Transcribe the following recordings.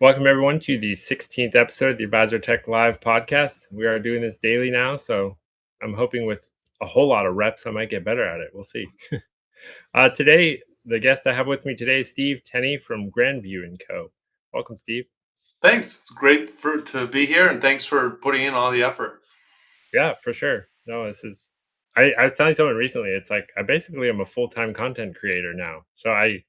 Welcome everyone to the 16th episode of the Advisor Tech Live podcast. We are doing this daily now, so I'm hoping with a whole lot of reps I might get better at it. We'll see. Today, the guest I have with me today is Steve Tenney from Grandview&Co. Welcome, Steve. Thanks. It's great to be here, and thanks for putting in all the effort. Yeah, for sure. No, this is. I was telling someone recently. It's like I basically am a full-time content creator now. So I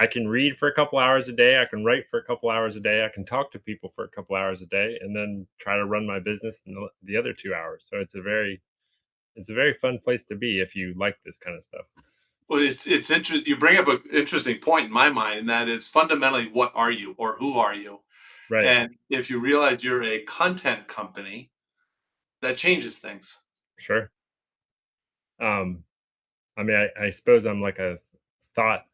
can read for a couple hours a day. I can write for a couple hours a day. I can talk to people for a couple hours a day, and then try to run my business in the other 2 hours. So it's a very fun place to be if you like this kind of stuff. Well, it's interesting. You bring up an interesting point in my mind, and that is fundamentally, what are you or who are you? Right. And if you realize you're a content company, that changes things. Sure. Um, I mean, I suppose I'm like a thought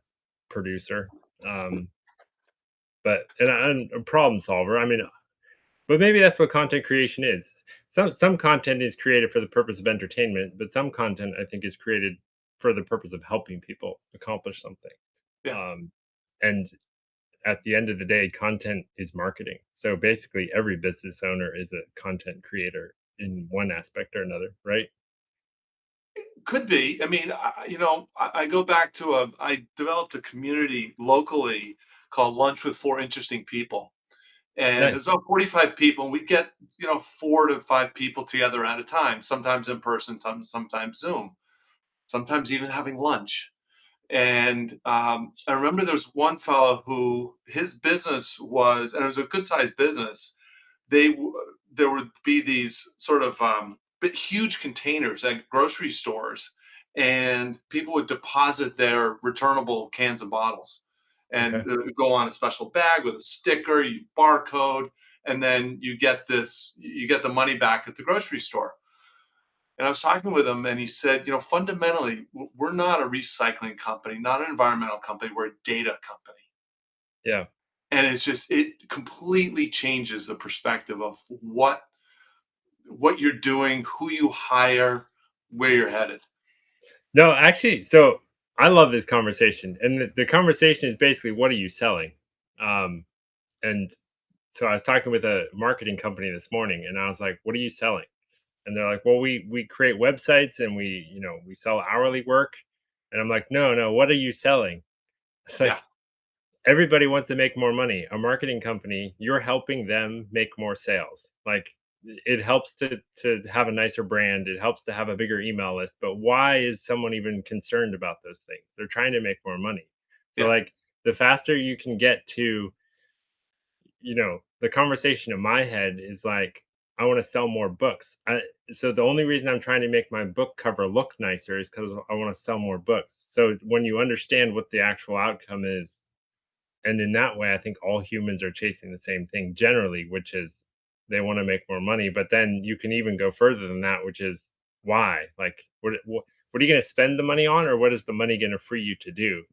producer, um, but and I'm a problem solver. I mean, but maybe that's what content creation is. Some content is created for the purpose of entertainment, but some content I think is created for the purpose of helping people accomplish something. Yeah. Um, and at the end of the day, content is marketing. So basically, every business owner is a content creator in one aspect or another, right? Could be. I mean, I go back to I developed a community locally called Lunch with Four Interesting People. And it's Nice. about 45 people, and we get, 4 to 5 people together at a time, sometimes in person, sometimes Zoom, sometimes even having lunch. And I remember there was one fellow who his business was, and it was a good sized business. There would be these sort of bit huge containers at grocery stores, and people would deposit their returnable cans and bottles, and Okay. go on a special bag with a sticker, you barcode, and then you get the money back at the grocery store. And I was talking with him, and he said, fundamentally, we're not a recycling company, not an environmental company. We're a data company. Yeah. And it completely changes the perspective of what you're doing, who you hire, where you're headed. No, actually, so I love this conversation, and the conversation is basically, what are you selling? Um, and so I was talking with a marketing company this morning, and I was like, "What are you selling?" And they're like, "Well, we create websites, and we sell hourly work." And I'm like, "No, no, what are you selling?" It's Yeah. like everybody wants to make more money. A marketing company, you're helping them make more sales. Like it helps to have a nicer brand. It helps to have a bigger email list. But why is someone even concerned about those things? They're trying to make more money. So Yeah. like the faster you can get to, the conversation in my head is like, I want to sell more books. So the only reason I'm trying to make my book cover look nicer is because I want to sell more books. So when you understand what the actual outcome is, and in that way, I think all humans are chasing the same thing generally, which is they want to make more money. But then you can even go further than that, which is why? Like, what are you going to spend the money on, or what is the money going to free you to do?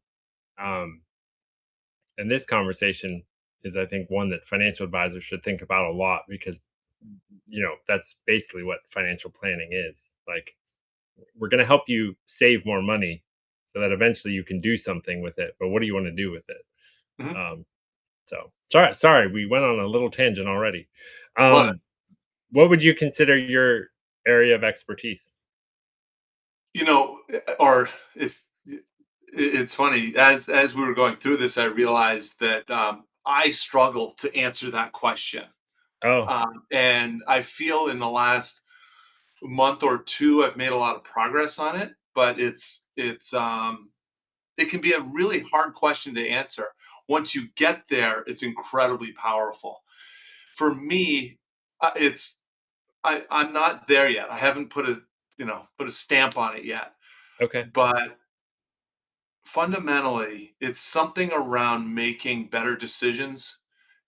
Um, and this conversation is, I think, one that financial advisors should think about a lot because, that's basically what financial planning is. Like, we're going to help you save more money so that eventually you can do something with it. But what do you want to do with it? Mhm. Um, So sorry, we went on a little tangent already. Well, What would you consider your area of expertise? or if it's funny, as we were going through this, I realized that I struggle to answer that question. Oh, And I feel in the last month or two, I've made a lot of progress on it, but it can be a really hard question to answer. Once you get there, it's incredibly powerful. For me, it's I'm not there yet. I haven't put a stamp on it yet. okay. But fundamentally, it's something around making better decisions.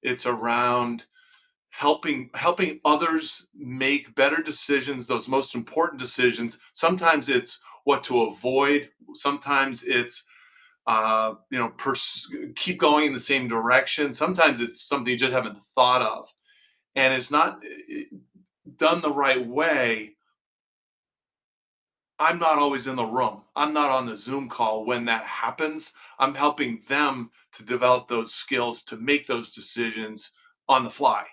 It's around helping others make better decisions, those most important decisions. Sometimes it's what to avoid. Sometimes it's keep going in the same direction. Sometimes it's something you just haven't thought of, and it's not done the right way. I'm not always in the room. I'm not on the Zoom call when that happens. I'm helping them to develop those skills to make those decisions on the fly,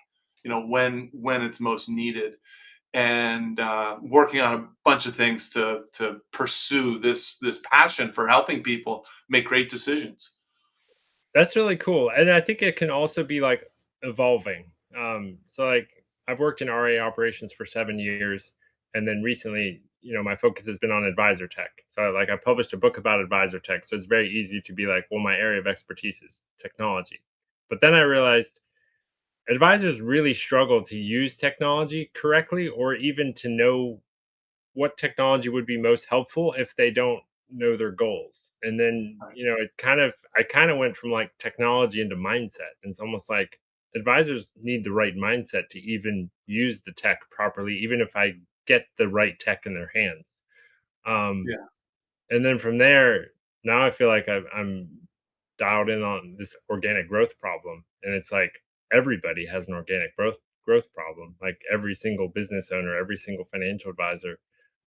when it's most needed, and working on a bunch of things to pursue this passion for helping people make great decisions. That's really cool, and I think it can also be, like, evolving. So, like, I've worked in RA operations for 7 years, and then recently, my focus has been on advisor tech. So, like, I published a book about advisor tech, so it's very easy to be like, "Well, my area of expertise is technology." But then I realized advisors really struggle to use technology correctly or even to know what technology would be most helpful if they don't know their goals. And then, Right. I kind of went from like technology into mindset. And it's almost like advisors need the right mindset to even use the tech properly, even if I get the right tech in their hands. Um, Yeah. and then from there, now I feel like I'm dialed in on this organic growth problem. And it's like everybody has an organic growth problem, like every single business owner, every single financial advisor.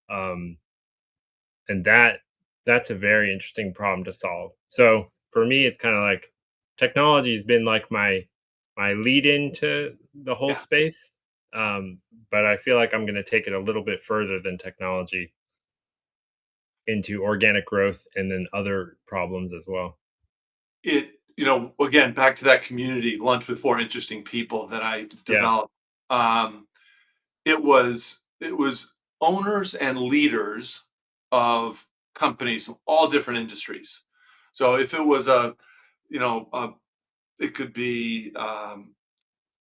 Um, and that's a very interesting problem to solve. So for me, it's kind of like technology's been like my lead into the whole Yeah. space. But I feel like I'm going to take it a little bit further than technology into organic growth and then other problems as well. Again, back to that community lunch with four interesting people that I Yeah, developed. Um, it was owners and leaders of companies of all different industries. So if it was you know, a, it could be.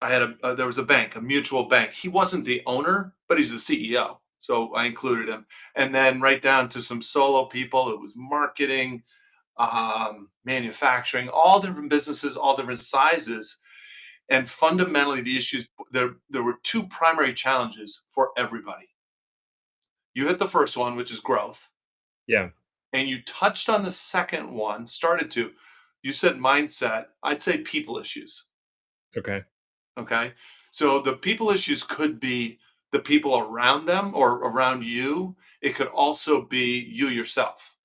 I had there was a bank, a mutual bank. He wasn't the owner, but he's the CEO. So I included him, and then right down to some solo people. It was marketing, manufacturing, all different businesses, all different sizes. And fundamentally, the issues there were two primary challenges for everybody. You hit the first one, which is growth, yeah, and you touched on the second one. Started to, you said mindset. I'd say people issues. okay, Okay, so the people issues could be the people around them or around you. It could also be you yourself,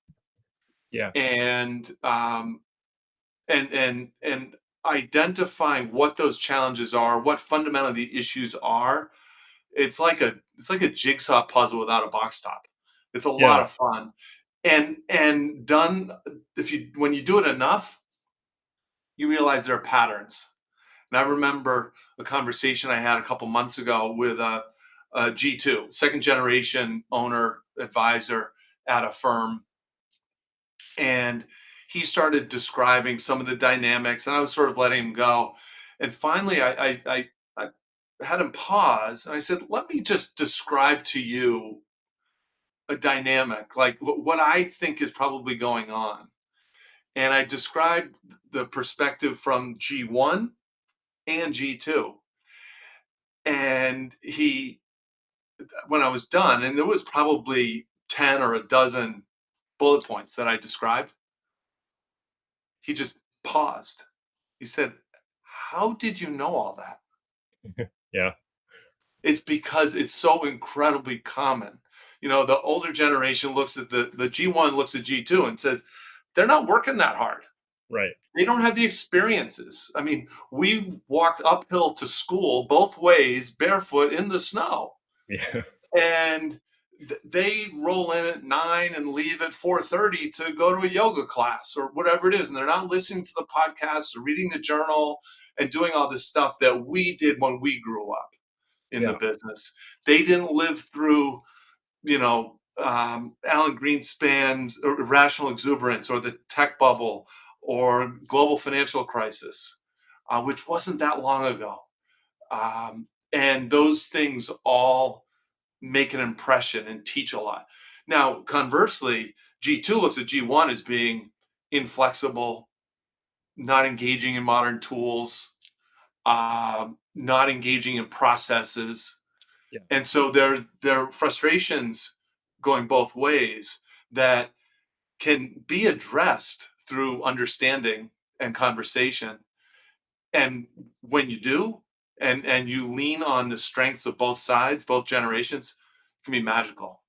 yeah, and and identifying what those challenges are, what fundamentally the issues are. It's like a jigsaw puzzle without a box top. It's a lot yeah, of fun, and done. If you when you do it enough, you realize there are patterns. And I remember a conversation I had a couple months ago with a G2 second generation owner advisor at a firm, and he started describing some of the dynamics, and I was sort of letting him go. And finally, I had him pause, and I said, "Let me just describe to you a dynamic, like what I think is probably going on." And I described the perspective from G1 and G2, and when I was done, and there was probably 10 or a dozen bullet points that I described, he just paused. He said, "How did you know all that?" yeah, It's because it's so incredibly common. The older generation looks at the G1 looks at G2 and says, they're not working that hard. right, They don't have the experiences. I mean, we walked uphill to school both ways, barefoot in the snow. yeah, And they roll in at 9 and leave at 4:30 to go to a yoga class or whatever it is, and they're not listening to the podcasts or reading the journal and doing all this stuff that we did when we grew up in the yeah, business. They didn't live through, Alan Greenspan's irrational exuberance or the tech bubble or global financial crisis, which wasn't that long ago. And those things all make an impression and teach a lot. Now, conversely, G2 looks at G1 as being inflexible, not engaging in modern tools, not engaging in processes. yeah, And so there are frustrations going both ways that can be addressed through understanding and conversation. And when you do, and you lean on the strengths of both sides, both generations, it can be magical.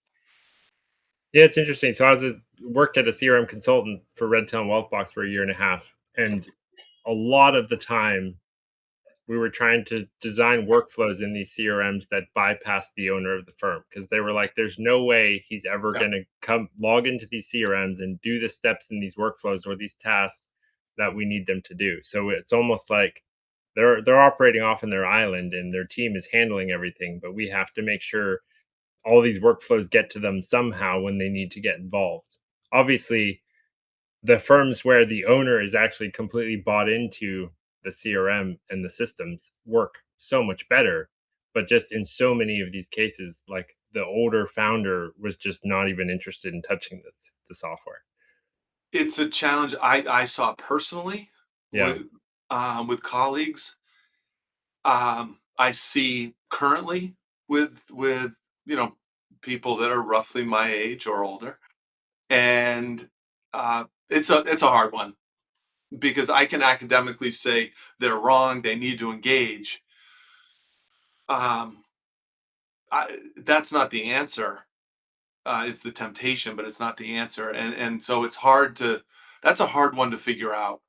Yeah, it's interesting. So worked at a CRM consultant for Redtail and Wealthbox for a year and a half, and a lot of the time we were trying to design workflows in these CRMs that bypass the owner of the firm because they were like, there's no way he's ever Yeah. going to come log into these CRMs and do the steps in these workflows or these tasks that we need them to do. So it's almost like they're operating off in their island and their team is handling everything, but we have to make sure all these workflows get to them somehow when they need to get involved. Obviously, the firms where the owner is actually completely bought into the CRM and the systems work so much better. But just in so many of these cases, like the older founder was just not even interested in touching the software. It's a challenge I saw personally Yeah, with colleagues. I see currently with you know people that are roughly my age or older, and it's a hard one because I can academically say they're wrong, they need to engage. Um, that's not the answer. It's the temptation, but it's not the answer, and so it's hard to. That's a hard one to figure out.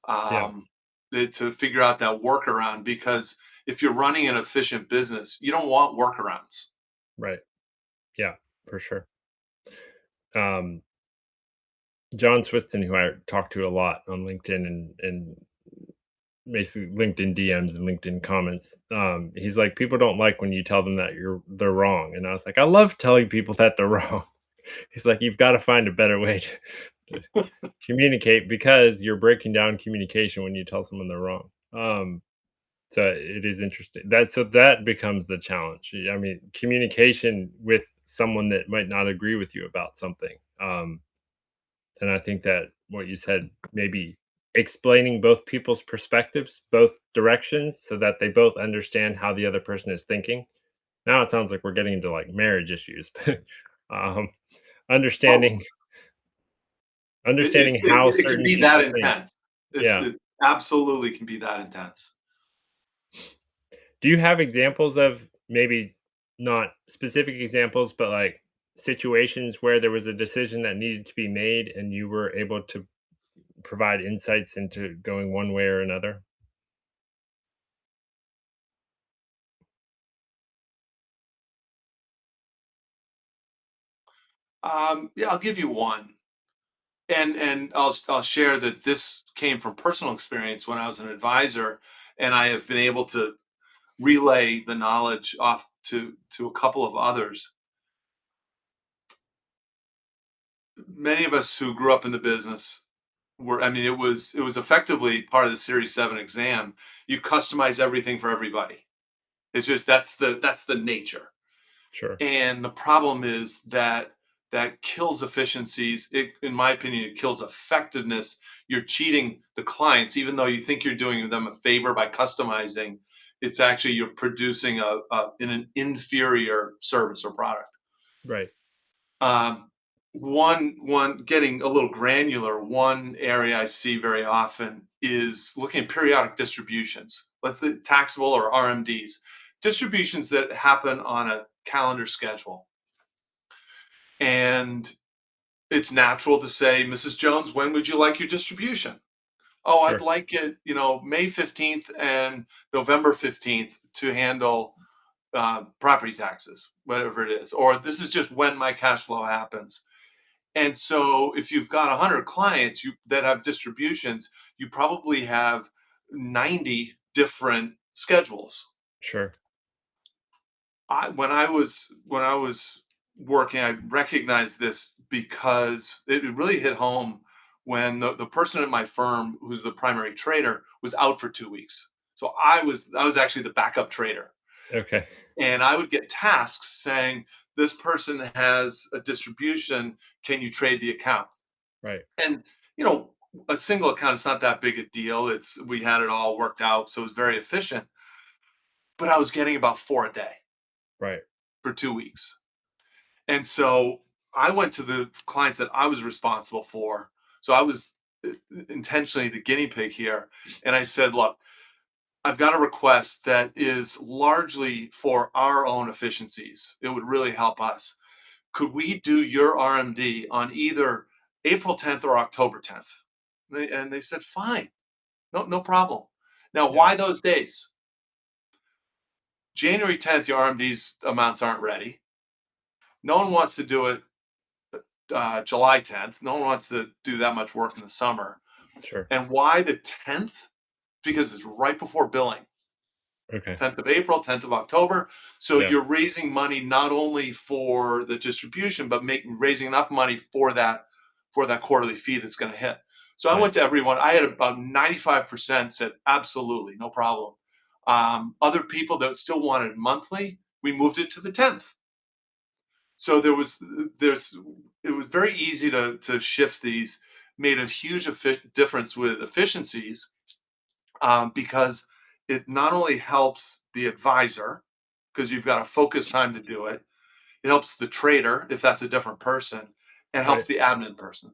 yeah, Um, to figure out that workaround because if you're running an efficient business, you don't want workarounds. right. Yeah, for sure. Um, John Swiston, who I talk to a lot on LinkedIn and basically LinkedIn DMs and LinkedIn comments. He's like, people don't like when you tell them that they're wrong, and I was like, I love telling people that they're wrong. He's like, you've got to find a better way to communicate because you're breaking down communication when you tell someone they're wrong. So it is interesting that becomes the challenge. I mean, communication with someone that might not agree with you about something. And I think that what you said, maybe explaining both people's perspectives, both directions, so that they both understand how the other person is thinking. Now it sounds like we're getting into like marriage issues, but um, Well, understanding it, it, understanding it, how it can certain be that people think. intense. Yeah. It absolutely can be that intense. Do you have examples of maybe not specific examples, but like situations where there was a decision that needed to be made and you were able to provide insights into going one way or another? Yeah, I'll give you one, and I'll share that this came from personal experience when I was an advisor, and I have been able to relay the knowledge off to a couple of others. Many of us who grew up in the business were, I mean, it was effectively part of the Series 7 exam. You customize everything for everybody. It's just that's the nature. Sure. And the problem is that that kills efficiencies. It, in my opinion, it kills effectiveness. You're cheating the clients, even though you think you're doing them a favor by customizing. It's actually you're producing in an inferior service or product. Right. Um, one getting a little granular. One area I see very often is looking at periodic distributions. Let's say taxable or RMDs, distributions that happen on a calendar schedule. And it's natural to say, Mrs. Jones, when would you like your distribution? Oh, I'd Sure. like it, May 15th and November 15th to handle property taxes, whatever it is. Or this is just when my cash flow happens. And so if you've got 100 clients that have distributions, you probably have 90 different schedules. Sure. When I was working, I recognized this because it really hit home when the person at my firm, who's the primary trader, was out for 2 weeks. So I was actually the backup trader, Okay. and I would get tasks saying, "This person has a distribution. Can you trade the account?" Right. And you know, a single account is not that big a deal. It's we had it all worked out, so it was very efficient. But I was getting about four a day Right. for 2 weeks. And so I went to the clients that I was responsible for. So I was intentionally the guinea pig here. And I said, look, I've got a request that is largely for our own efficiencies. It would really help us. could we do your RMD on either April 10th or October 10th? And they said, fine, no problem. Now, Yeah, why those days? January 10th, your RMD's amounts aren't ready. No one wants to do it July 10th. No one wants to do that much work in the summer. sure. And why the 10th? Because it's right before billing. Okay. 10th of April, 10th of October. So Yeah, you're raising money not only for the distribution, but raising enough money for that quarterly fee that's going to hit. So I went nice. to everyone. I had about 95% said absolutely, no problem. Other people that still wanted monthly, we moved it to the 10th. So there's it was very easy to shift these, made a huge difference with efficiencies, because it not only helps the advisor because you've got a focused time to do it. It helps the trader if that's a different person, and helps Right. the admin person.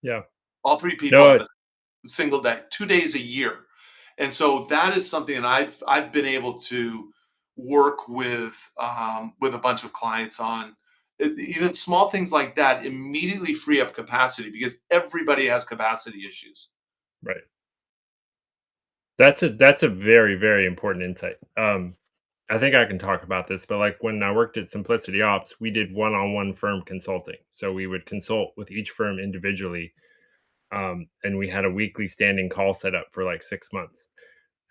Yeah. All three people No, have a single day, 2 days a year, and so that is something that I've been able to work with a bunch of clients on. Even small things like that immediately free up capacity because everybody has capacity issues. right. That's a very, very important insight. I think I can talk about this, but like when I worked at Simplicity Ops, we did one-on-one firm consulting. So we would consult with each firm individually, and we had a weekly standing call set up for like 6 months.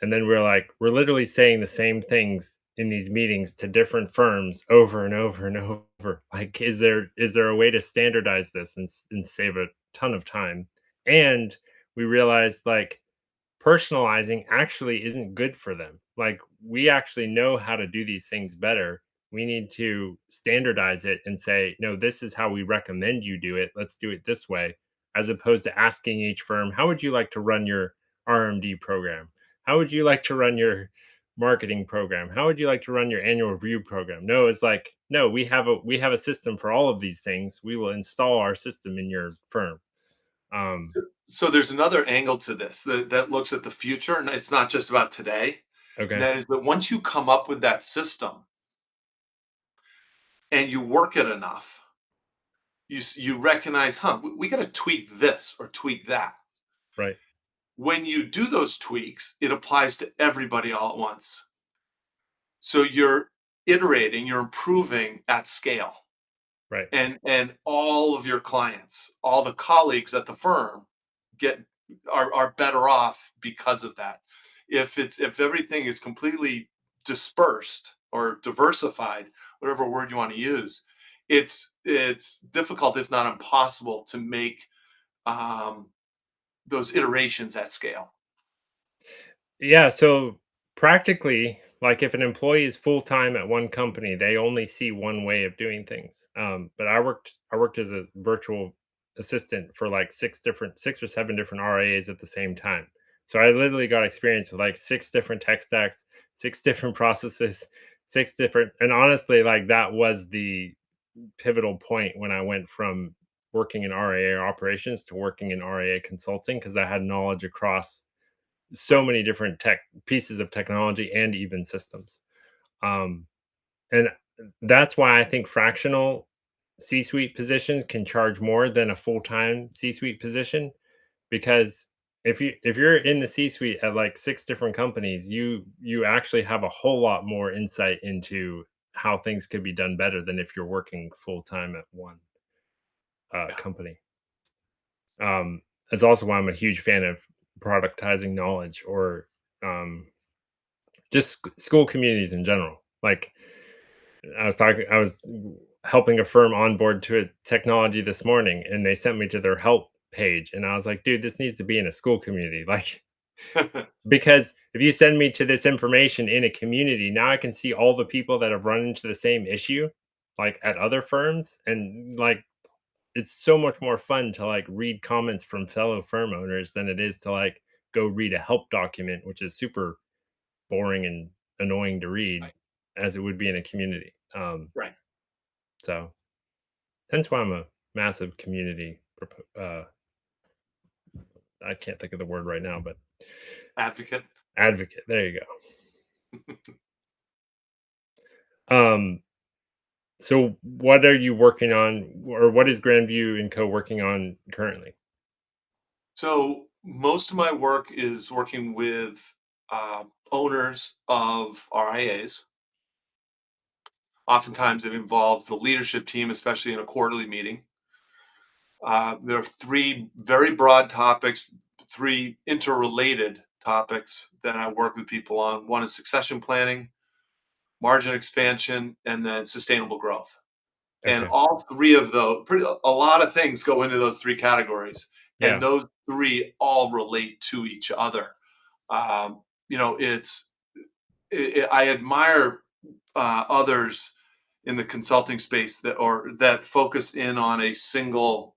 And then we're like, we're literally saying the same things in these meetings to different firms over and over and over. Like, is there a way to standardize this and save a ton of time? And we realized like personalizing actually isn't good for them. Like, we actually know how to do these things better. We need to standardize it and say, no, this is how we recommend you do it. Let's do it this way, as opposed to asking each firm, how would you like to run your RMD program? How would you like to run your marketing program? How would you like to run your annual review program? No, it's like, no, we have a system for all of these things. We will install our system in your firm. Um, So there's another angle to this that looks at the future, and it's not just about today. And okay, that is that once you come up with that system and you work it enough, you recognize, huh, we got to tweak this or tweak that. right, When you do those tweaks, it applies to everybody all at once. So you're iterating, you're improving at scale. right. And all of your clients, all the colleagues at the firm get are better off because of that. If everything is completely dispersed or diversified, whatever word you want to use, it's difficult, if not impossible, to make um, those iterations at scale. Yeah, so practically, like if an employee is full time at one company, they only see one way of doing things. But I worked as a virtual assistant for like six or seven different RAs at the same time. So I literally got experience with like six different tech stacks, six different processes, six different, and honestly, like that was the pivotal point when I went from working in RAA operations to working in RAA consulting because I had knowledge across so Right. many different tech pieces of technology and even systems. Um, and that's why I think fractional C-suite positions can charge more than a full-time C-suite position because if you're in the C-suite at like six different companies, you actually have a whole lot more insight into how things could be done better than if you're working full-time at one Yeah. company. It's also why I'm a huge fan of productizing knowledge or um, just school communities in general. Like I was helping a firm onboard to a technology this morning, and they sent me to their help page, and I was like, dude, this needs to be in a school community, like because if you send me to this information in a community, now I can see all the people that have run into the same issue, like at other firms, and like it's so much more fun to like read comments from fellow firm owners than it is to like go read a help document, which is super boring and annoying to read Right. as it would be in a community. Right. So hence why I'm a massive community. I can't think of the word right now, but Advocate. advocate. There you go. Um, So what are you working on, or what is Grandview&Co working on currently? So most of my work is working with owners of RIAs. Oftentimes, it involves the leadership team, especially in a quarterly meeting. There are three very broad topics, three interrelated topics that I work with people on. One is succession planning, margin expansion, and then sustainable growth. And Okay. all three of those, a lot of things go into those three categories, and Yeah. those three all relate to each other. You know, I admire others in the consulting space that focus in on a single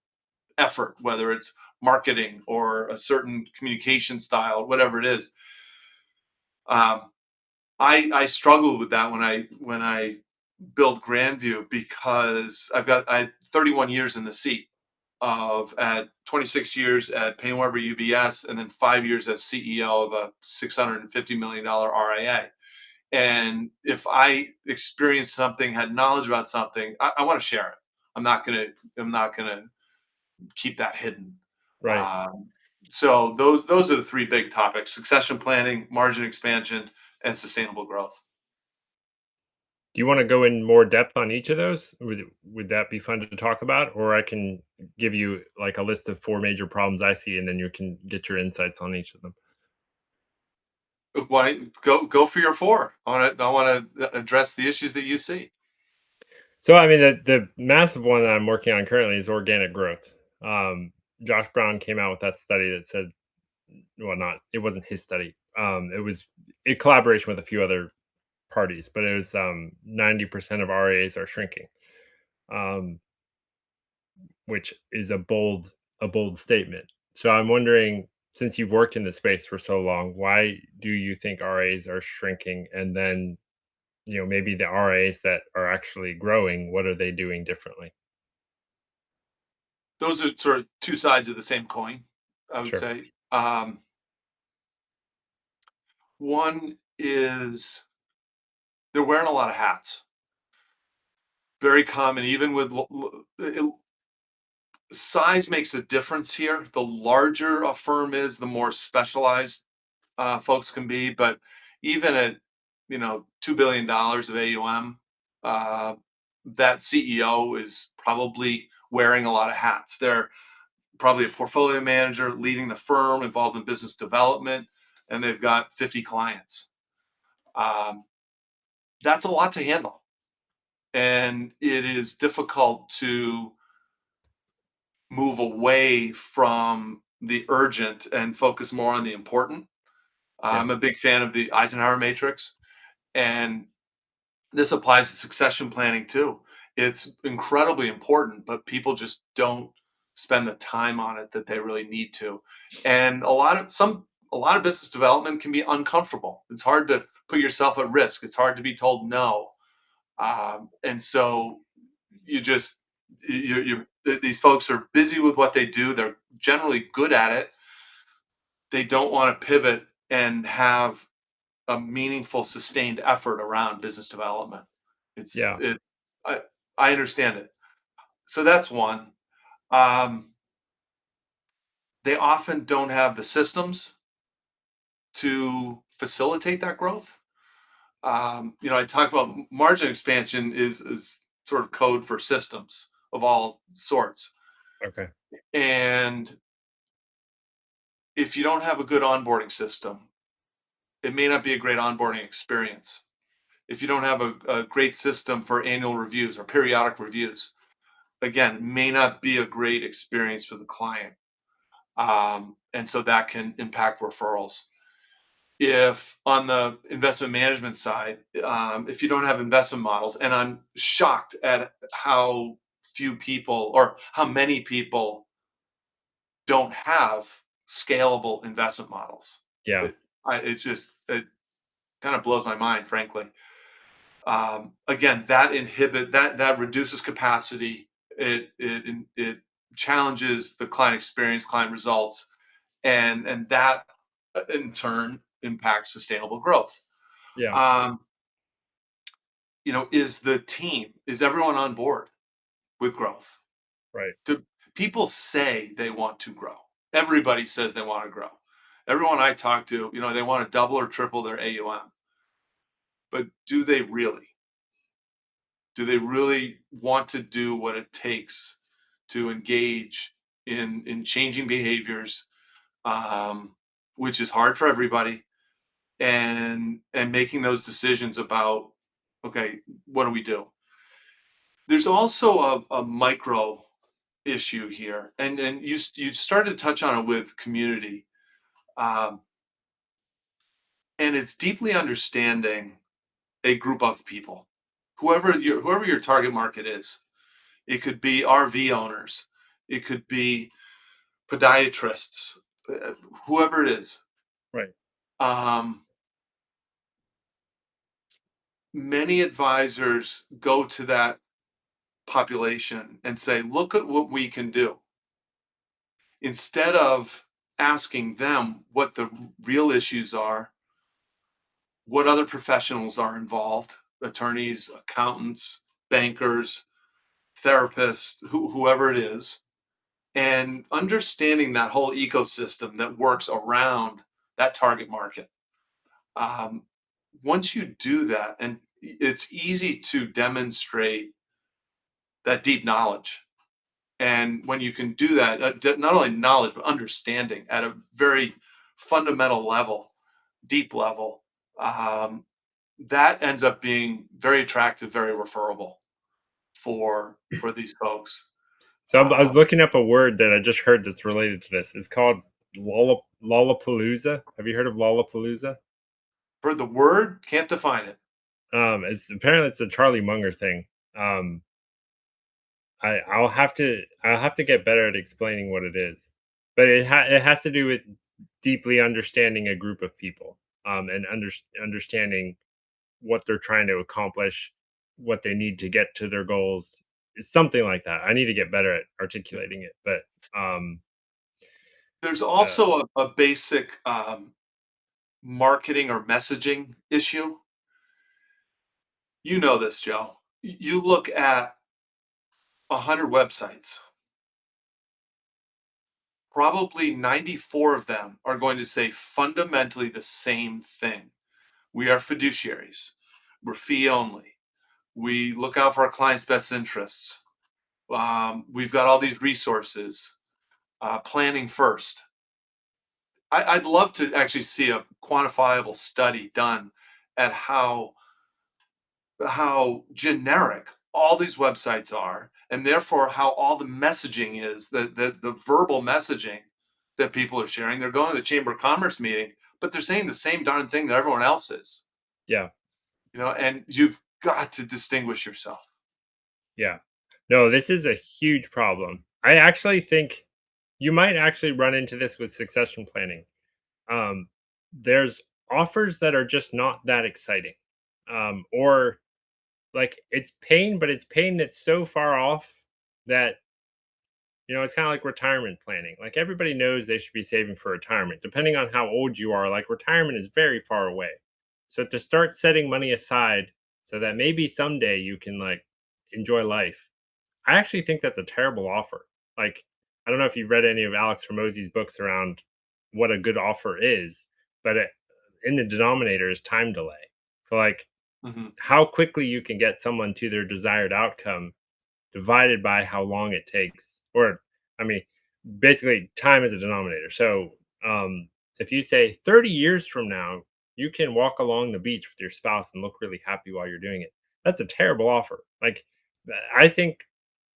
effort, whether it's marketing or a certain communication style, whatever it is. Um, I struggled with that when I built Grandview because I had 31 years in the seat of at 26 years at Payne Weber UBS and then 5 years as CEO of a $650 million RIA. And if I experienced something, had knowledge about something, I want to share it. I'm not gonna keep that hidden. Right. Um, so those are the three big topics: succession planning, margin expansion, and sustainable growth. Do you want to go in more depth on each of those? Would that be fun to talk about? Or I can give you like a list of four major problems I see, and then you can get your insights on each of them. Why go for your four? I want to address the issues that you see. So, I mean, the massive one that I'm working on currently is organic growth. Um, Josh Brown came out with that study that said, well, not it wasn't his study. It was in collaboration with a few other parties, but it was 90% of RAs are shrinking, um, which is a bold statement. So I'm wondering, since you've worked in the space for so long, why do you think RAs are shrinking? And then, maybe the RAs that are actually growing, what are they doing differently? Those are sort of two sides of the same coin, I would Sure. say. One is they're wearing a lot of hats. Very common, even with size makes a difference here. The larger a firm is, the more specialized folks can be. But even at $2 billion of AUM, uh, that CEO is probably wearing a lot of hats. They're probably a portfolio manager leading the firm, involved in business development, and they've got 50 clients. Um, that's a lot to handle, and it is difficult to move away from the urgent and focus more on the important. Yeah. I'm a big fan of the Eisenhower matrix, and this applies to succession planning too. It's incredibly important, but people just don't spend the time on it that they really need to. And a lot of business development can be uncomfortable. It's hard to put yourself at risk. It's hard to be told no. And so you just these folks are busy with what they do. They're generally good at it. They don't want to pivot and have a meaningful, sustained effort around business development. It's Yeah. it. I I understand it. So that's one. Um, they often don't have the systems to facilitate that growth. I talk about margin expansion is sort of code for systems of all sorts. Okay. And if you don't have a good onboarding system, it may not be a great onboarding experience. If you don't have a great system for annual reviews or periodic reviews, again, may not be a great experience for the client. And so that can impact referrals. If on the investment management side, if you don't have investment models, and I'm shocked at how few people or how many people don't have scalable investment models. Yeah. It kind of blows my mind, frankly. Again, that reduces capacity. It challenges the client experience, client results, and that in turn impacts sustainable growth. Yeah. Um, is the team, is everyone on board with growth? Right. Do people say they want to grow? Everybody says they want to grow. Everyone I talk to, they want to double or triple their AUM. But do they really? Do they really want to do what it takes to engage in changing behaviors, um, which is hard for everybody, and making those decisions about, okay, what do we do? There's also a micro issue here, and you started to touch on it with community, um, and it's deeply understanding a group of people, whoever your target market is. It could be RV owners, it could be podiatrists, whoever it is. Right. Um, Many advisors go to that population and say, look at what we can do, instead of asking them what the real issues are, what other professionals are involved, attorneys, accountants, bankers, therapists, whoever it is, and understanding that whole ecosystem that works around that target market. Um, Once you do that, and it's easy to demonstrate that deep knowledge. And when you can do that, not only knowledge, but understanding at a very fundamental level, deep level, um, that ends up being very attractive, very referable for these folks. So I Uh, was looking up a word that I just heard that's related to this. It's called Lollapalooza. Have you heard of Lollapalooza? for the word, can't define it. It's apparently it's a Charlie Munger thing. Um, I'll have to get better at explaining what it is, but it has to do with deeply understanding a group of people, and understanding what they're trying to accomplish, what they need to get to their goals. It's something like that. I need to get better at articulating it, but um, There's uh, also a basic marketing or messaging issue. You know this, Joe. You look at 100 websites, probably 94 of them are going to say fundamentally the same thing. We are fiduciaries. We're fee only. We look out for our clients' best interests. We've got all these resources. Planning first. I'd love to actually see a quantifiable study done at how generic all these websites are, and therefore how all the messaging is, the verbal messaging that people are sharing. They're going to the Chamber of Commerce meeting, but they're saying the same darn thing that everyone else is. yeah, And you've got to distinguish yourself. yeah. No, this is a huge problem. I actually think you might actually run into this with succession planning. There's offers that are just not that exciting, or like it's pain, but it's pain that's so far off that it's kind of like retirement planning. Like everybody knows they should be saving for retirement. Depending on how old you are, like retirement is very far away. So to start setting money aside so that maybe someday you can like enjoy life, I actually think that's a terrible offer. Like I don't know if you've read any of Alex Hormozy's books around what a good offer is, but in the denominator is time delay. So like Mhm. how quickly you can get someone to their desired outcome divided by how long it takes, or I mean basically time is a denominator. So if you say 30 years from now you can walk along the beach with your spouse and look really happy while you're doing it, that's a terrible offer. Like i think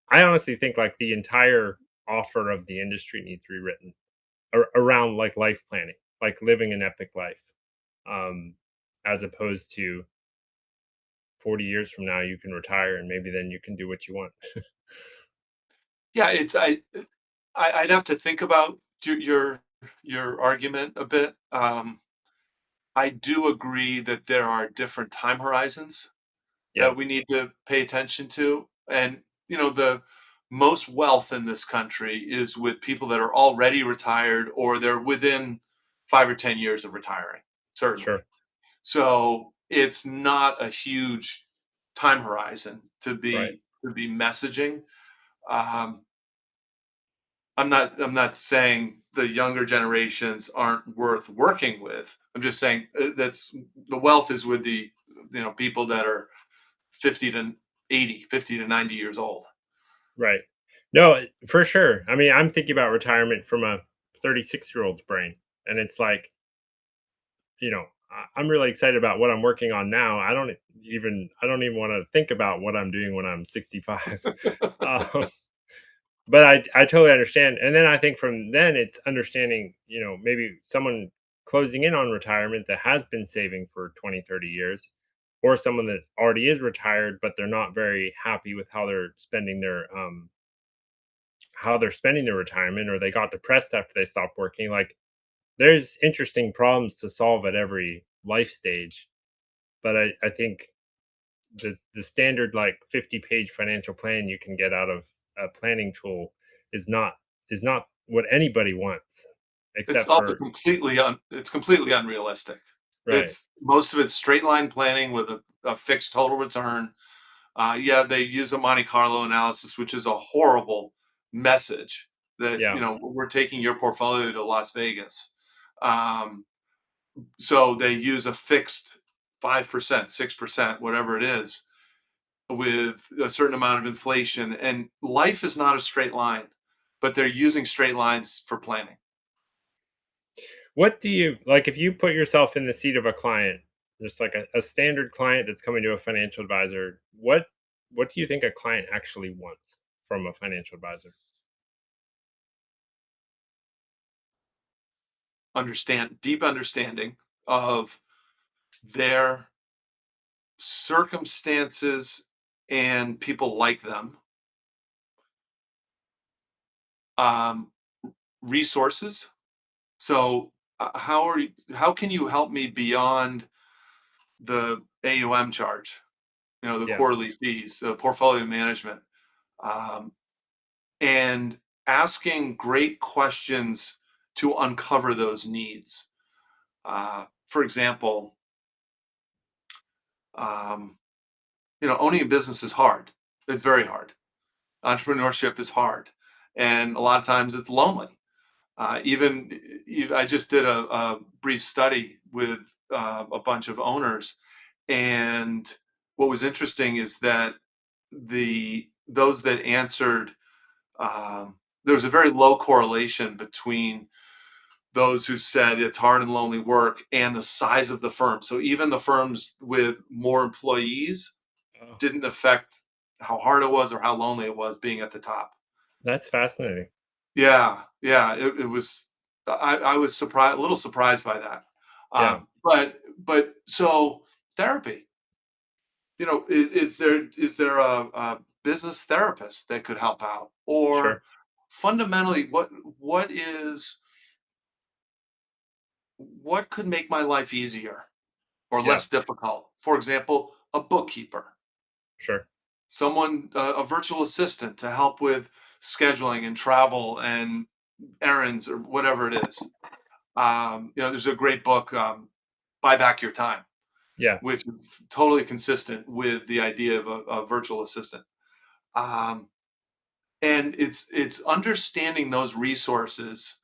I honestly think like the entire offer of the industry needs rewritten around like life planning, like living an epic life, um as opposed to 40 years from now you can retire and maybe then you can do what you want. Yeah, I'd have to think about your argument a bit. I do agree that there are different time horizons Yeah, that we need to pay attention to. And, the most wealth in this country is with people that are already retired or they're within 5 or 10 years of retiring, certainly. sure. So it's not a huge time horizon Right. to be messaging. Um, I'm not saying the younger generations aren't worth working with. I'm just saying that's the wealth is with the people that are 50 to 80, 50 to 90 years old. Right. No, for sure. I mean, I'm thinking about retirement from a 36-year-old's brain, and it's like, I'm really excited about what I'm working on now. I don't even want to think about what I'm doing when I'm 65. Um, but I totally understand. And then I think from then it's understanding, maybe someone closing in on retirement that has been saving for 20, 30 years, or someone that already is retired, but they're not very happy with how they're spending their retirement, or they got depressed after they stopped working. Like, there's interesting problems to solve at every life stage. But I think the standard, like, 50-page financial plan you can get out of a planning tool is not what anybody wants, It's except also for completely unrealistic. right. It's most of it's straight line planning with a fixed total return. Yeah, they use a Monte Carlo analysis, which is a horrible message that, Yeah. we're taking your portfolio to Las Vegas. Um, so they use a fixed 5%, 6%, whatever it is, with a certain amount of inflation. And life is not a straight line, but they're using straight lines for planning. What do you like if you put yourself in the seat of a client, just like a standard client that's coming to a financial advisor? What do you think a client actually wants from a financial advisor? Deep understanding of their circumstances and people like them, um, resources. So, how can you help me beyond the AUM charge? The Yeah. quarterly fees, the portfolio management, um, and asking great questions to uncover those needs. For example, um, owning a business is hard. It's very hard. Entrepreneurship is hard, and a lot of times it's lonely. I just did a brief study with a bunch of owners, and what was interesting is that those that answered, there was a very low correlation between those who said it's hard and lonely work and the size of the firm. So even the firms with more employees Oh, didn't affect how hard it was or how lonely it was being at the top. that's fascinating. Yeah, yeah, it was. I was surprised, a little surprised by that. Yeah. But so therapy, is there a business therapist that could help out, or Sure. fundamentally, what could make my life easier or Yeah. less difficult? For example, a bookkeeper, Sure. someone, a virtual assistant to help with scheduling and travel and errands or whatever it is. There's a great book, "Buy Back Your Time," Yeah. which is totally consistent with the idea of a virtual assistant. Um, and it's understanding those resources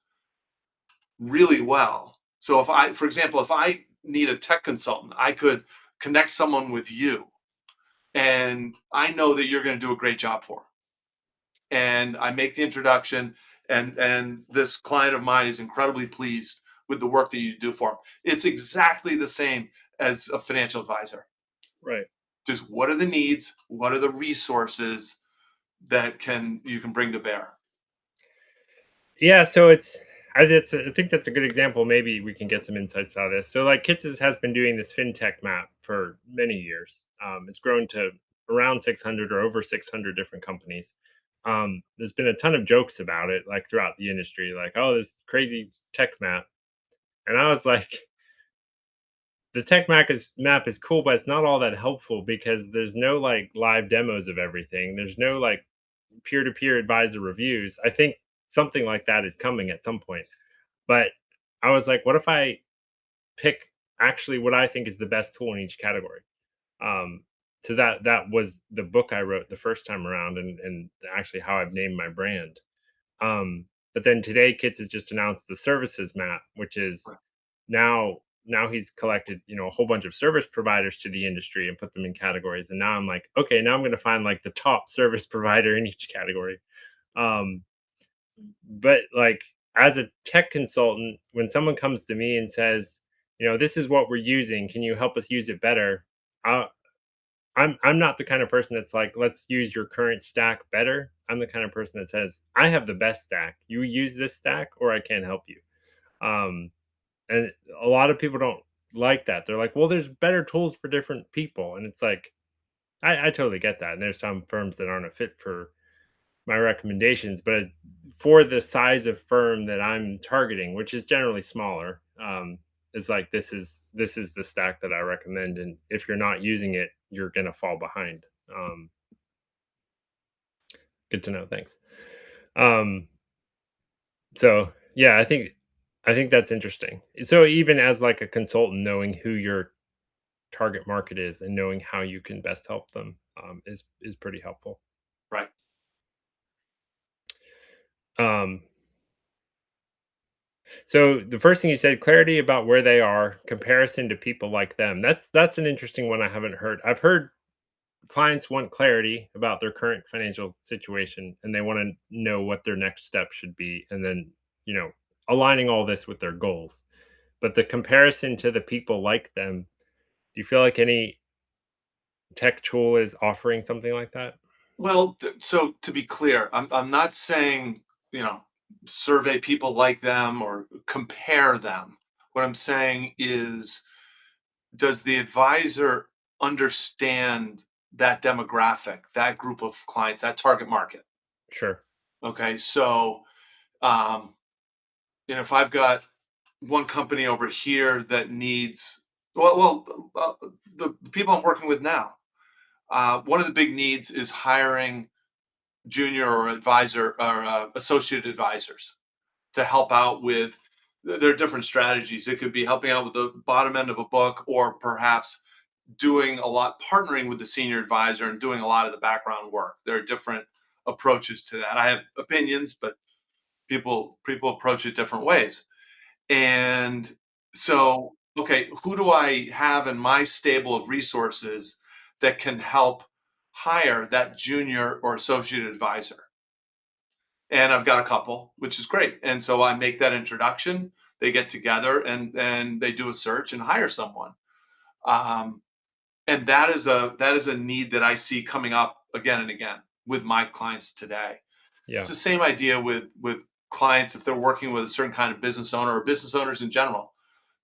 really well. So for example, if I need a tech consultant, I could connect someone with you, and I know that you're going to do a great job for 'em. And I make the introduction, and this client of mine is incredibly pleased with the work that you do for him. It's exactly the same as a financial advisor. Right. Just what are the needs? What are the resources that you can bring to bear? Yeah, so I think that's a good example. Maybe we can get some insights out of this. So, like, Kitces has been doing this fintech map for many years. It's grown to around 600 or over 600 different companies. There's been a ton of jokes about it, like, throughout the industry, like, "Oh, this crazy tech map," and I was like, "The tech map is cool, but it's not all that helpful because there's no, like, live demos of everything. There's no, like, peer-to-peer advisor reviews." I think something like that is coming at some point. But I was like, what if I pick actually what I think is the best tool in each category? Um, So that was the book I wrote the first time around, and actually how I've named my brand. Um, but then today, Kits has just announced the services map, which is Right. now he's collected, a whole bunch of service providers to the industry and put them in categories. And now I'm like, okay, now I'm going to find like the top service provider in each category. Um, but like as a tech consultant, when someone comes to me and says, this is what we're using, can you help us use it better? I, I'm not the kind of person that's like, let's use your current stack better. I'm the kind of person that says, I have the best stack. You use this stack, or I can't help you. Um, and a lot of people don't like that. They're like, well, there's better tools for different people, and it's like, I totally get that. And there's some firms that aren't a fit for my recommendations, but for the size of firm that I'm targeting, which is generally smaller, is like this is the stack that I recommend, and if you're not using it, you're gonna fall behind. Good to know. Thanks. Um, so yeah, I think that's interesting. So even as like a consultant, knowing who your target market is and knowing how you can best help them is pretty helpful. Right. Um, So the first thing you said, clarity about where they are, comparison to people like them. That's an interesting one I haven't heard. I've heard clients want clarity about their current financial situation and they want to know what their next step should be, and then, you know, aligning all this with their goals. But the comparison to the people like them, do you feel like any tech tool is offering something like that? Well, so to be clear, I'm not saying, you know, survey people like them or compare them. What I'm saying is, does the advisor understand that demographic, that group of clients, that target market? Sure. Okay, so um, if I've got one company over here that needs, the people I'm working with now, one of the big needs is hiring junior or advisor or associate advisors to help out with their different strategies. It could be helping out with the bottom end of a book, or perhaps doing a lot, partnering with the senior advisor and doing a lot of the background work. There are different approaches to that. I have opinions, but people approach it different ways. And so, okay, who do I have in my stable of resources that can help hire that junior or associate advisor? And I've got a couple, which is great. And so I make that introduction. They get together and they do a search and hire someone. Um, and that is a need that I see coming up again and again with my clients today. It's Yeah. the same idea with clients if they're working with a certain kind of business owner or business owners in general.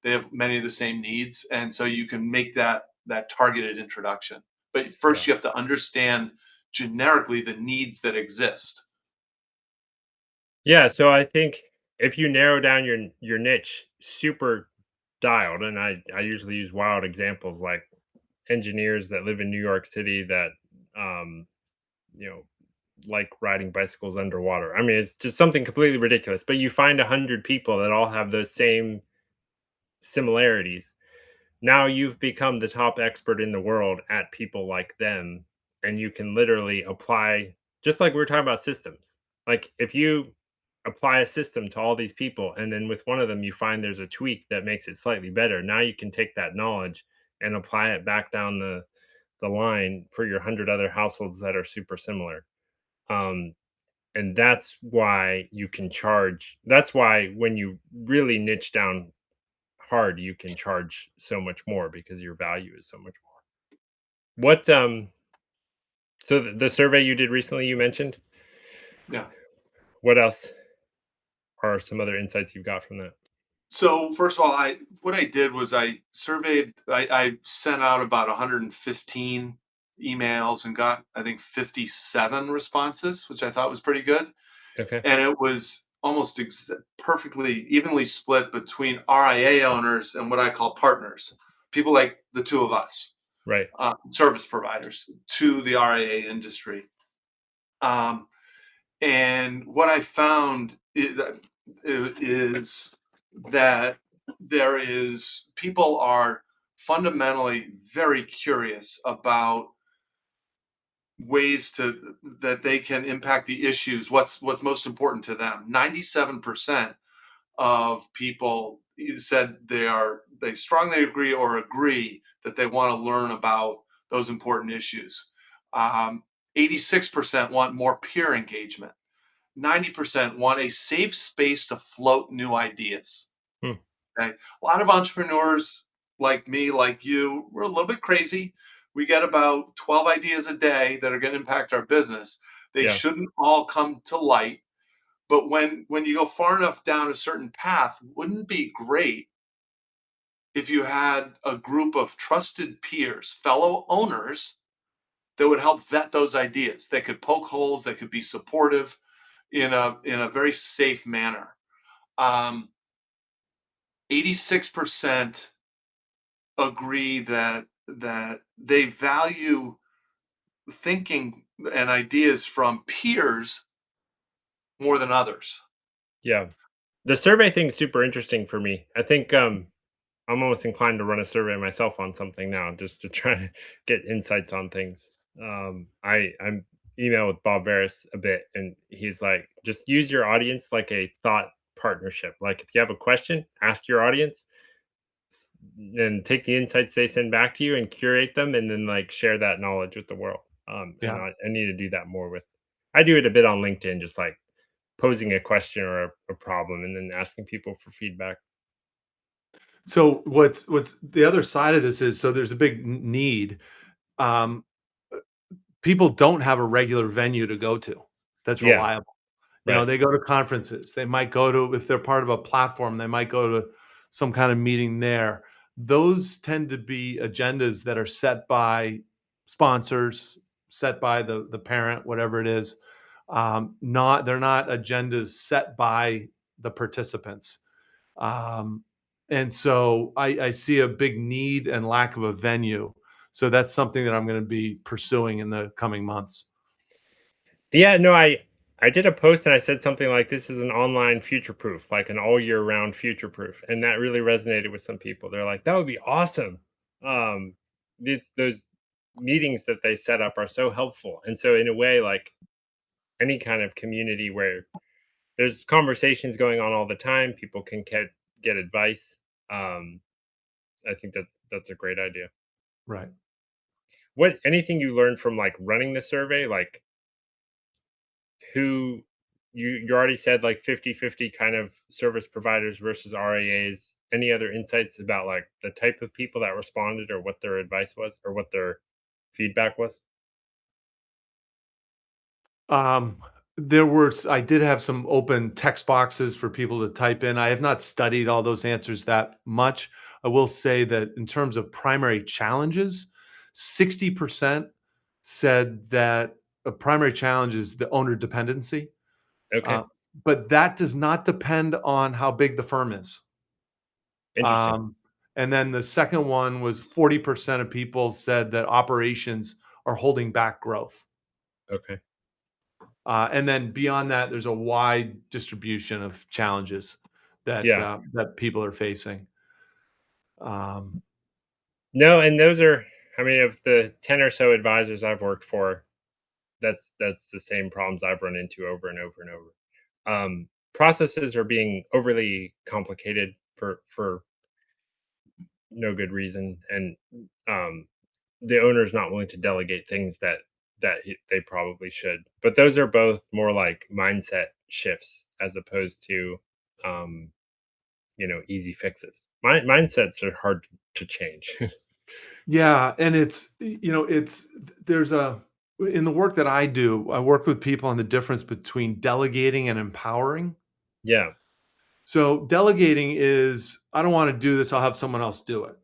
They have many of the same needs, and so you can make that targeted introduction. But Yeah. first, you have to understand generically the needs that exist. Yeah, so I think if you narrow down your niche super dialed, and I usually use wild examples like engineers that live in New York City that um you know like riding bicycles underwater. I mean, it's just something completely ridiculous, but you find 100 people that all have those same similarities. Now you've become the top expert in the world at people like them, and you can literally apply, just like we were talking about systems. Like if you apply a system to all these people and then with one of them you find there's a tweak that makes it slightly better, now you can take that knowledge and apply it back down the line for your 100 other households that are super similar. um and that's why you can charge, that's why when you really niche down hard, you can charge so much more because your value is so much more. What so the survey you did recently you mentioned, Yeah. what else are some other insights you've got from that? So first of all, I what I did was I surveyed. I sent out about 115 emails and got, I think, 57 responses, which I thought was pretty good. Okay. And it was almost perfectly evenly split between RIA owners and what I call partners, people like the two of us, Right. service providers to the RIA industry. Um, and what I found is that there is people are fundamentally very curious about ways to that they can impact the issues, what's most important to them. 97% of people said they strongly agree or agree that they want to learn about those important issues. 86% want more peer engagement. 90% want a safe space to float new ideas. Hmm. Okay. A lot of entrepreneurs like me, like you, we're a little bit crazy. We get about 12 ideas a day that are going to impact our business. They Yeah. shouldn't all come to light. But when you go far enough down a certain path, wouldn't it be great if you had a group of trusted peers, fellow owners that would help vet those ideas? They could poke holes, they could be supportive in a very safe manner. 86% agree that they value thinking and ideas from peers more than others. Yeah. The survey thing is super interesting for me. I think I'm almost inclined to run a survey myself on something now just to try to get insights on things. I'm email with Bob Veris a bit, and he's like, just use your audience like a thought partnership. Like if you have a question, ask your audience, then take the insights they send back to you and curate them, and then like share that knowledge with the world. And Yeah. I need to do that more with. I do it a bit on LinkedIn, just like posing a question or a problem, and then asking people for feedback. So what's the other side of this is, so there's a big need. Um, People don't have a regular venue to go to that's Yeah, reliable. right. They go to conferences. They might go to, if they're part of a platform, they might go to some kind of meeting there. Those tend to be agendas that are set by sponsors, set by the parent, whatever it is. Not They're not agendas set by the participants. Um, and so I see a big need and lack of a venue. So that's something that I'm going to be pursuing in the coming months. Yeah, no, I did a post and I said something like this is an online future proof, like an all year round future proof. And that really resonated with some people. They're like, that would be awesome. Um it's those meetings that they set up are so helpful. And so in a way, like any kind of community where there's conversations going on all the time, people can get advice. Um I think that's a great idea. Right. What anything you learned from like running the survey, like who you already said like 50-50 kind of service providers versus RAAs. Any other insights about like the type of people that responded or what their advice was or what their feedback was? Um, I did have some open text boxes for people to type in. I have not studied all those answers that much. I will say that in terms of primary challenges, 60% said that a primary challenge is the owner dependency. Okay, Uh, but that does not depend on how big the firm is. interesting. Um, and then the second one was 40% of people said that operations are holding back growth. Okay, And then beyond that, there's a wide distribution of challenges yeah. that people are facing. Um, No, and those are, I mean, of the 10 or so advisors I've worked for, that's the same problems I've run into over and over and over. Processes are being overly complicated for no good reason, and um the owner's not willing to delegate things they probably should. But those are both more like mindset shifts as opposed to um, easy fixes. Mindsets are hard to change. yeah, and it's there's a in the work that I do, I work with people on the difference between delegating and empowering. Yeah, So delegating is, I don't want to do this, I'll have someone else do it.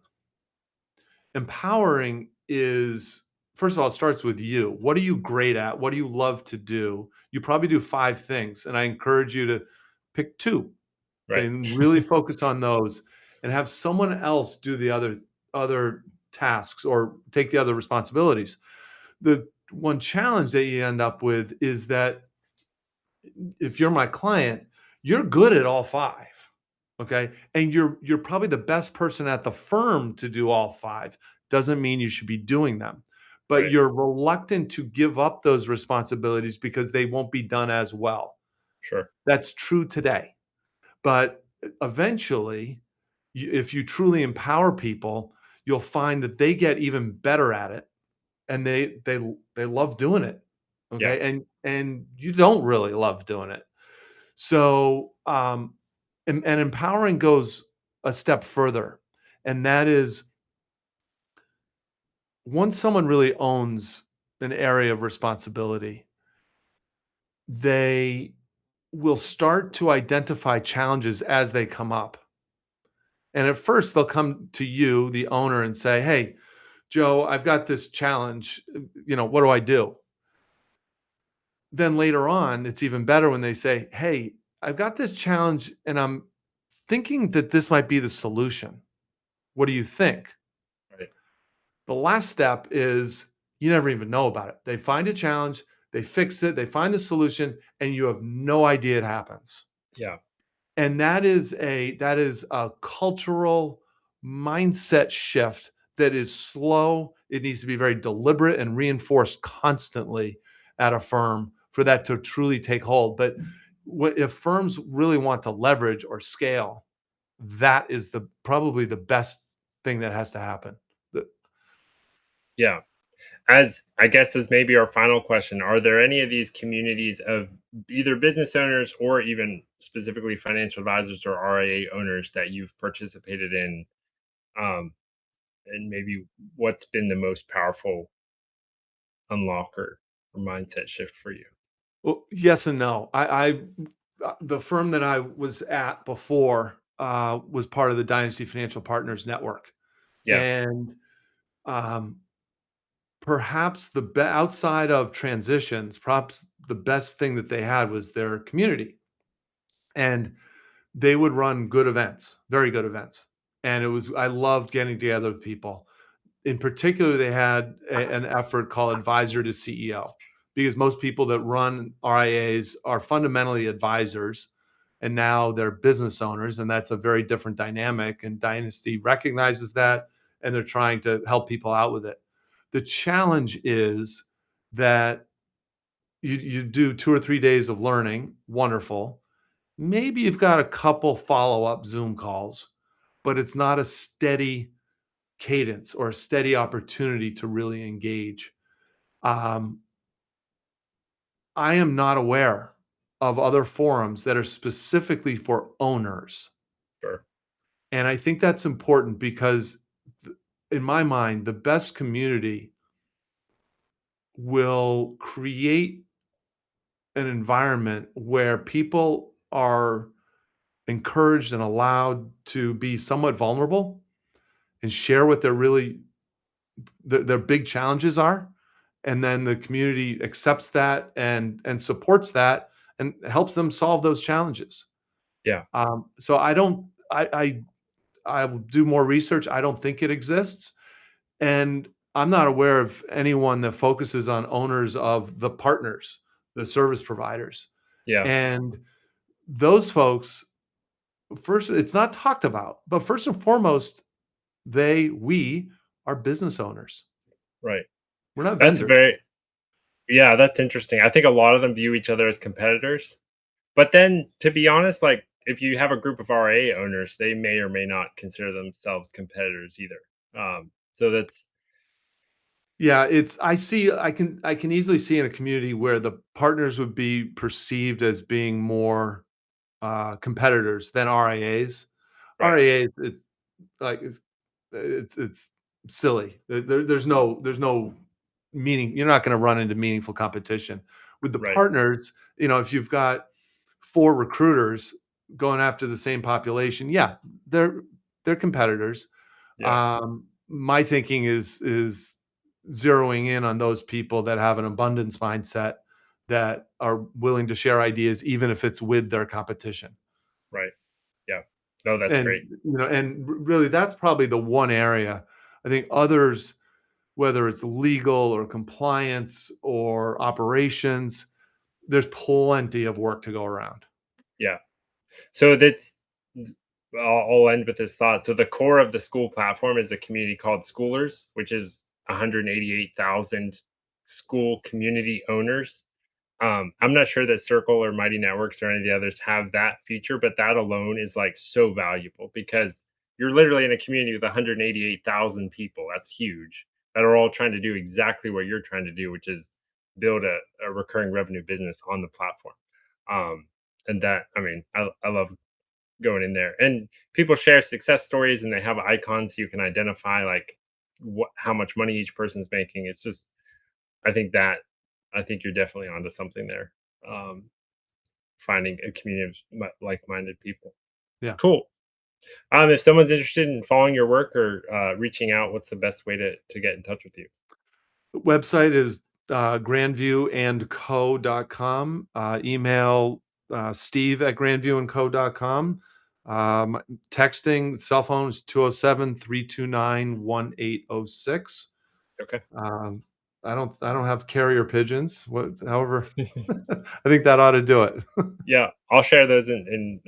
Empowering is, first of all, it starts with you. What are you great at? What do you love to do? You probably do five things, and I encourage you to pick two. Okay, right. and really focus on those, and have someone else do the other tasks or take the other responsibilities. The one challenge that you end up with is that if you're my client, you're good at all five. Okay. And you're probably the best person at the firm to do all five. Doesn't mean you should be doing them. but Right. you're reluctant to give up those responsibilities because they won't be done as well. Sure. That's true today. But eventually, if you truly empower people, you'll find that they get even better at it, and they love doing it. Yeah. Okay, and you don't really love doing it. So, and empowering goes a step further, and that is once someone really owns an area of responsibility, they will start to identify challenges as they come up. And at first, they'll come to you, the owner, and say, "Hey, Joe, I've got this challenge. What do I do?" Then later on, it's even better when they say, "Hey, I've got this challenge and I'm thinking that this might be the solution. What do you think?" Right. The last step is you never even know about it. They find a challenge, they fix it, they find the solution, and you have no idea it happens. Yeah. And that is a cultural mindset shift that is slow. It needs to be very deliberate and reinforced constantly at a firm for that to truly take hold. But if firms really want to leverage or scale, that is probably the best thing that has to happen. The- Yeah. As I guess as maybe our final question, are there any of these communities of either business owners or even specifically financial advisors or RIA owners that you've participated in? Um, and maybe what's been the most powerful unlock or mindset shift for you? Well, yes and no. The firm that I was at before was part of the Dynasty Financial Partners network, Yeah. and um, perhaps outside of transitions, perhaps the best thing that they had was their community, and they would run good events, very good events, and I loved getting together with people. In particular, they had an effort called Advisor to CEO, because most people that run RIAs are fundamentally advisors, and now they're business owners, and that's a very different dynamic. And Dynasty recognizes that, and they're trying to help people out with it. The challenge is that you do 2 or 3 days of learning, wonderful. Maybe you've got a couple follow up Zoom calls, but it's not a steady cadence or a steady opportunity to really engage. Um, I am not aware of other forums that are specifically for owners. Sure. And I think that's important because, in my mind, the best community will create an environment where people are encouraged and allowed to be somewhat vulnerable and share what their big challenges are, and then the community accepts that and supports that and helps them solve those challenges. Yeah. So I don't I will do more research. I don't think it exists, and I'm not aware of anyone that focuses on owners of the partners, the service providers, Yeah. and those folks. First, it's not talked about, but first and foremost, we are business owners. Right. We're not That's vendors. very Yeah, that's interesting. I think a lot of them view each other as competitors. But then to be honest, like if you have a group of RA owners, they may or may not consider themselves competitors either. So that's Yeah, I can easily see in a community where the partners would be perceived as being more competitors than RIAs. right, RIAs, it's like it's silly. There's no meaning. You're not going to run into meaningful competition with the right. partners. If you've got four recruiters going after the same population, yeah, they're competitors. Yeah, My thinking is zeroing in on those people that have an abundance mindset, that are willing to share ideas even if it's with their competition. right. Yeah. No, that's And great. really that's probably the one area. I think others, whether it's legal or compliance or operations, there's plenty of work to go around. Yeah. So that's I'll end with this thought. So the core of the school platform is a community called Schoolers, which is 188,000 school community owners. I'm not sure that Circle or Mighty Networks or any of the others have that feature, but that alone is like so valuable because you're literally in a community with 188,000 people. That's huge, that are all trying to do exactly what you're trying to do, which is build a recurring revenue business on the platform. And that, I mean, I love going in there, and people share success stories and they have icons so you can identify like how much money each person's making. It's just, I think that, I think you're definitely onto something there. Um, Finding a community of like-minded people. Yeah. Cool. If someone's interested in following your work or reaching out, what's the best way to get in touch with you? The website is grandview&co.com. Email steve@grandview&co.com. Texting, cell phone is 207-329-1806. Okay. I don't have carrier pigeons. However, I think that ought to do it. Yeah, I'll share those in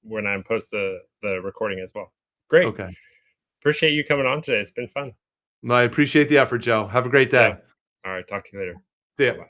when I post the recording as well. Great. Okay. Appreciate you coming on today. It's been fun. No, I appreciate the effort, Joe. Have a great day. Yeah. All right. Talk to you later. See ya. Bye.